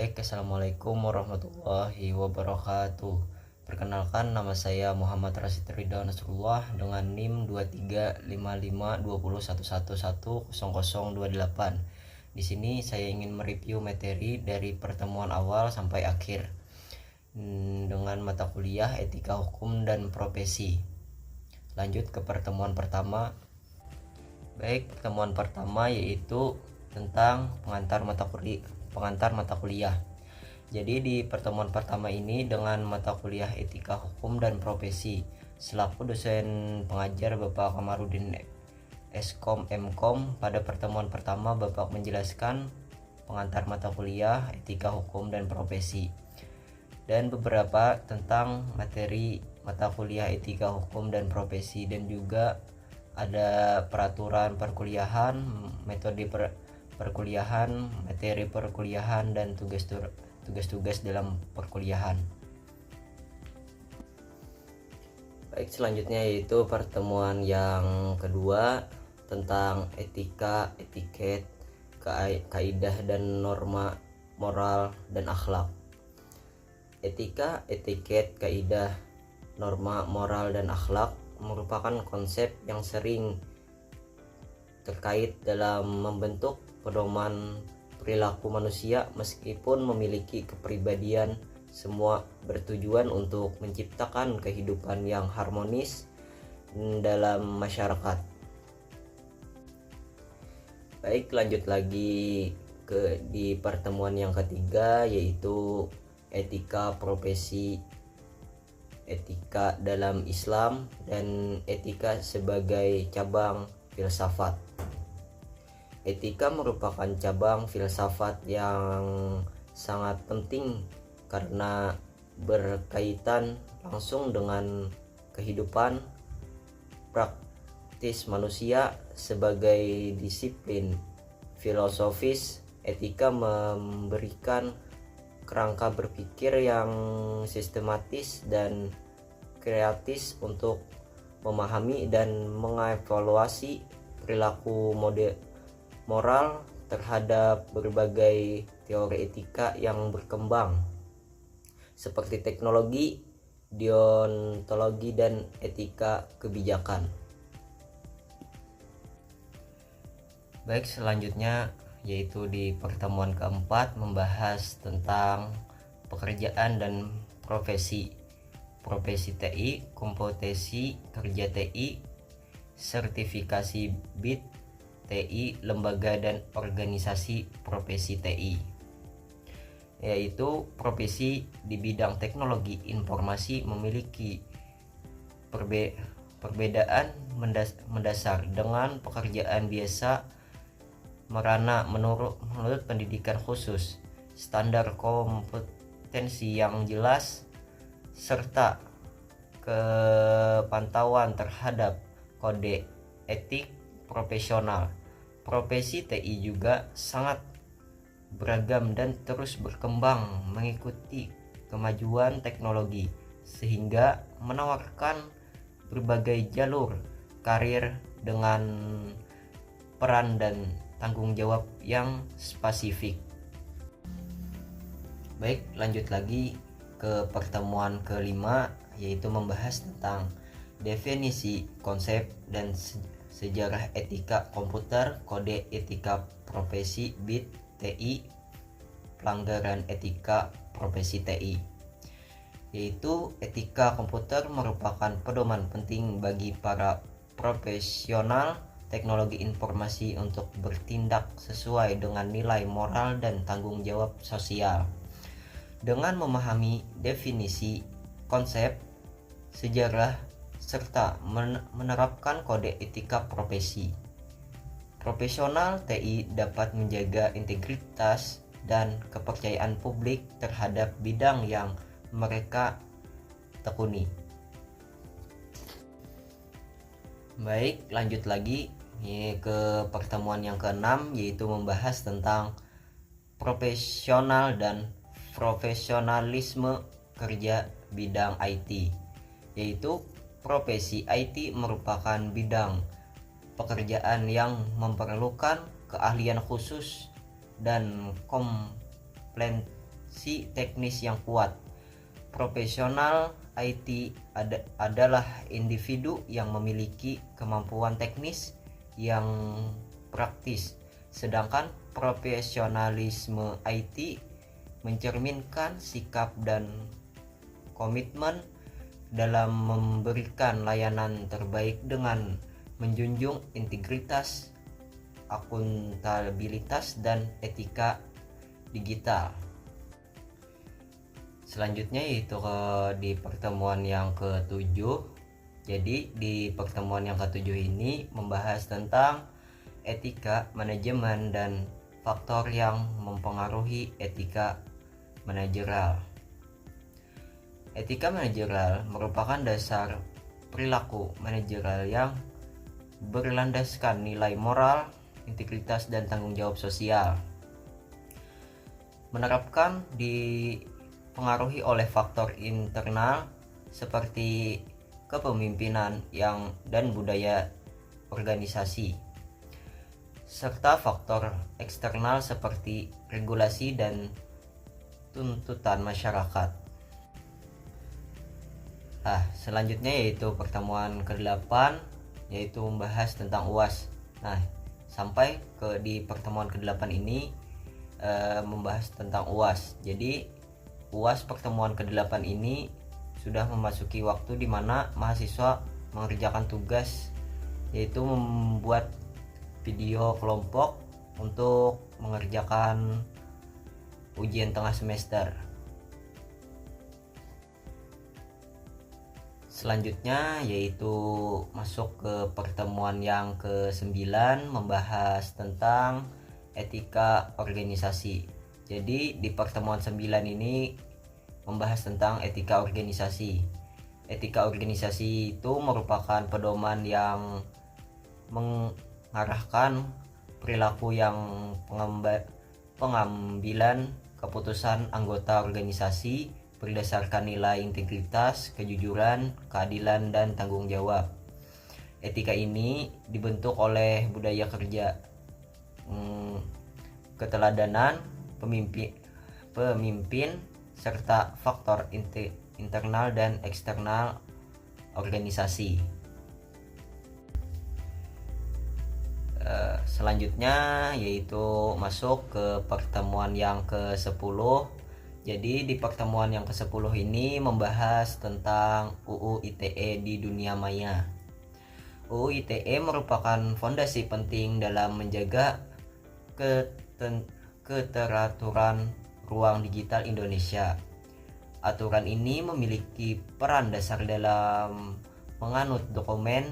Assalamualaikum warahmatullahi wabarakatuh. Perkenalkan, nama saya Muhammad Rasid Ridha Nasrullah dengan NIM 23552011110028. Di sini saya ingin mereview materi dari pertemuan awal sampai akhir dengan mata kuliah Etika Hukum dan Profesi. Lanjut ke pertemuan pertama. Pertemuan pertama yaitu tentang pengantar mata kuliah. Jadi di pertemuan pertama ini dengan mata kuliah Etika Hukum dan Profesi, selaku dosen pengajar Bapak Kamarudin Eskom Mkom, pada pertemuan pertama Bapak menjelaskan pengantar mata kuliah Etika Hukum dan Profesi dan beberapa tentang materi mata kuliah Etika Hukum dan Profesi, dan juga ada peraturan perkuliahan, metode perkuliahan, materi perkuliahan, dan tugas-tugas dalam perkuliahan. Selanjutnya yaitu pertemuan yang kedua tentang etika, etiket, kaidah dan norma moral dan akhlak. Etika, etiket, kaidah, norma moral dan akhlak merupakan konsep yang sering terkait dalam membentuk pedoman perilaku manusia. Meskipun memiliki kepribadian, semua bertujuan untuk menciptakan kehidupan yang harmonis dalam masyarakat. Lanjut lagi di pertemuan yang ketiga, yaitu etika profesi, etika dalam Islam, dan etika sebagai cabang filsafat. Etika merupakan cabang filsafat yang sangat penting karena berkaitan langsung dengan kehidupan praktis manusia. Sebagai disiplin filosofis, etika memberikan kerangka berpikir yang sistematis dan kreatif untuk memahami dan mengevaluasi perilaku moral terhadap berbagai teori etika yang berkembang seperti teknologi, deontologi, dan etika kebijakan. Selanjutnya yaitu di pertemuan keempat membahas tentang pekerjaan dan profesi TI, kompetensi kerja TI, sertifikasi BIT TI, lembaga dan organisasi profesi TI, yaitu profesi di bidang teknologi informasi memiliki perbedaan mendasar dengan pekerjaan biasa merana menurut pendidikan khusus, standar kompetensi yang jelas, serta kepantauan terhadap kode etik profesional. Profesi TI juga sangat beragam dan terus berkembang mengikuti kemajuan teknologi, sehingga menawarkan berbagai jalur karir dengan peran dan tanggung jawab yang spesifik. Lanjut lagi ke pertemuan kelima, yaitu membahas tentang definisi, konsep, dan sejarah etika komputer, kode etika profesi BIT TI, pelanggaran etika profesi TI. Yaitu etika komputer merupakan pedoman penting bagi para profesional teknologi informasi untuk bertindak sesuai dengan nilai moral dan tanggung jawab sosial. Dengan memahami definisi, konsep, sejarah, serta menerapkan kode etika profesi, profesional TI dapat menjaga integritas dan kepercayaan publik terhadap bidang yang mereka tekuni. Lanjut lagi ke pertemuan yang keenam, yaitu membahas tentang profesional dan profesionalisme kerja bidang IT, yaitu profesi IT merupakan bidang pekerjaan yang memerlukan keahlian khusus dan kompetensi teknis yang kuat. Profesional IT adalah individu yang memiliki kemampuan teknis yang praktis, sedangkan profesionalisme IT mencerminkan sikap dan komitmen dalam memberikan layanan terbaik dengan menjunjung integritas, akuntabilitas, dan etika digital. Selanjutnya yaitu di pertemuan yang ke-7. Jadi di pertemuan yang ke-7 ini membahas tentang etika manajemen dan faktor yang mempengaruhi etika manajerial. Etika manajerial merupakan dasar perilaku manajerial yang berlandaskan nilai moral, integritas, dan tanggung jawab sosial. Menerapkan dipengaruhi oleh faktor internal seperti kepemimpinan dan budaya organisasi, serta faktor eksternal seperti regulasi dan tuntutan masyarakat. Selanjutnya yaitu pertemuan ke-8, yaitu membahas tentang UAS. Sampai di pertemuan ke-8 ini membahas tentang UAS. Jadi UAS pertemuan ke-8 ini sudah memasuki waktu di mana mahasiswa mengerjakan tugas, yaitu membuat video kelompok untuk mengerjakan ujian tengah semester. Selanjutnya yaitu masuk ke pertemuan yang ke-9, membahas tentang etika organisasi. Jadi di pertemuan 9 ini membahas tentang etika organisasi. Etika organisasi itu merupakan pedoman yang mengarahkan perilaku yang pengambilan keputusan anggota organisasi berdasarkan nilai integritas, kejujuran, keadilan, dan tanggung jawab. Etika ini dibentuk oleh budaya kerja, keteladanan pemimpin, serta faktor internal dan eksternal organisasi. Selanjutnya yaitu masuk ke pertemuan yang ke-10. Jadi di pertemuan yang ke-10 ini membahas tentang UU ITE di dunia maya. UU ITE merupakan fondasi penting dalam menjaga keteraturan ruang digital Indonesia. Aturan ini memiliki peran dasar dalam menganut dokumen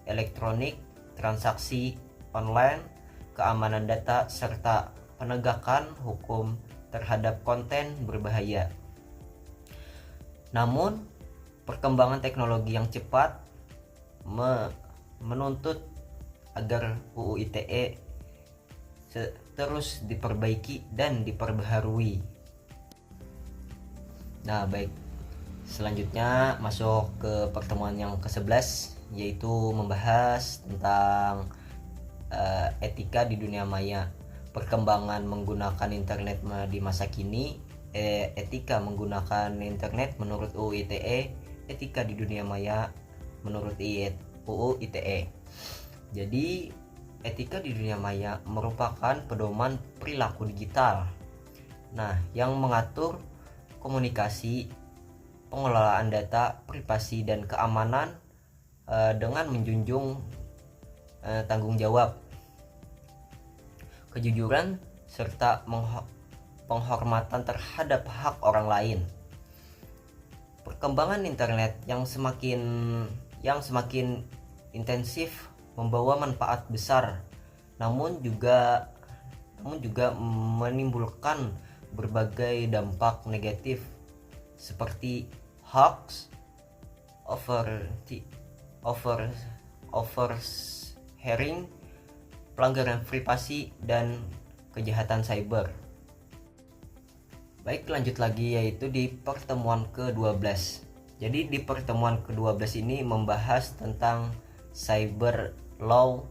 elektronik, transaksi online, keamanan data, serta penegakan hukum terhadap konten berbahaya. Namun, perkembangan teknologi yang cepat menuntut agar UU ITE terus diperbaiki dan diperbaharui. Baik. Selanjutnya masuk ke pertemuan yang ke-11, yaitu membahas tentang etika di dunia maya. Perkembangan menggunakan internet di masa kini, etika menggunakan internet menurut UU ITE, etika di dunia maya menurut UU ITE. Jadi etika di dunia maya merupakan pedoman perilaku digital, yang mengatur komunikasi, pengelolaan data, privasi, dan keamanan dengan menjunjung tanggung jawab, kejujuran, serta penghormatan terhadap hak orang lain. Perkembangan internet yang semakin intensif membawa manfaat besar, namun juga menimbulkan berbagai dampak negatif seperti hoax, oversharing, pelanggaran privasi, dan kejahatan cyber. Baik, lanjut lagi yaitu di pertemuan ke-12. Jadi di pertemuan ke-12 ini membahas tentang cyber law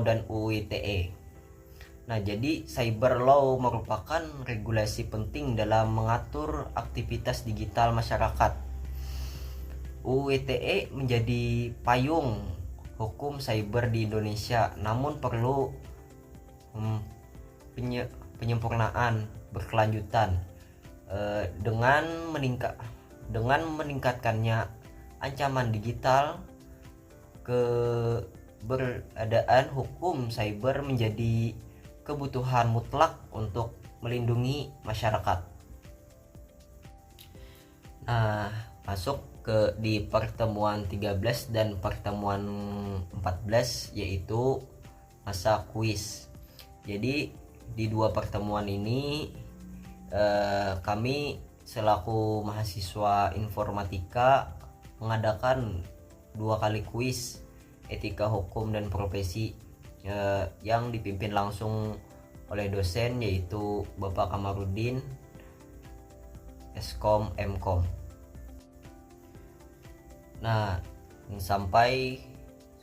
dan UU ITE. Nah, jadi cyber law merupakan regulasi penting dalam mengatur aktivitas digital masyarakat. UU ITE menjadi payung hukum cyber di Indonesia, namun perlu penyempurnaan berkelanjutan dengan meningkatkannya ancaman digital. Keberadaan hukum cyber menjadi kebutuhan mutlak untuk melindungi masyarakat. Nah, masuk di pertemuan 13 dan pertemuan 14, yaitu masa kuis. Jadi di dua pertemuan ini kami selaku mahasiswa informatika mengadakan 2 kali kuis etika hukum dan profesi yang dipimpin langsung oleh dosen, yaitu Bapak Kamarudin, Eskom Mkom. Nah, sampai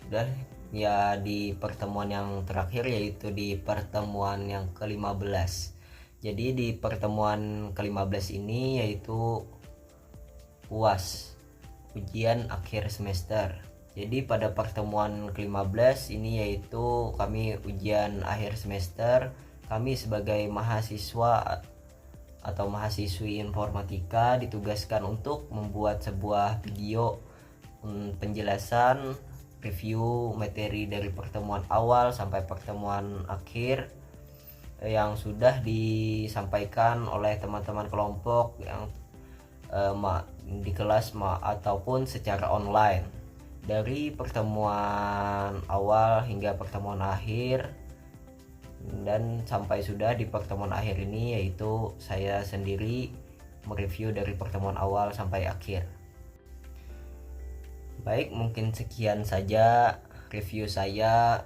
sudah ya di pertemuan yang terakhir, yaitu di pertemuan yang ke-15. Jadi di pertemuan ke-15 ini yaitu UAS, ujian akhir semester. Jadi pada pertemuan ke-15 ini yaitu kami ujian akhir semester. Kami sebagai mahasiswa atau mahasiswi informatika ditugaskan untuk membuat sebuah video penjelasan review materi dari pertemuan awal sampai pertemuan akhir yang sudah disampaikan oleh teman-teman kelompok yang di kelas ataupun secara online. Dari pertemuan awal hingga pertemuan akhir, dan sampai sudah di pertemuan akhir ini yaitu saya sendiri mereview dari pertemuan awal sampai akhir. Baik, mungkin sekian saja review saya.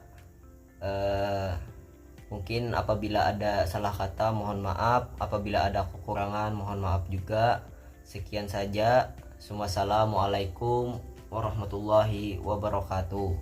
Mungkin apabila ada salah kata mohon maaf, apabila ada kekurangan mohon maaf juga. Sekian saja. Wassalamualaikum warahmatullahi wabarakatuh.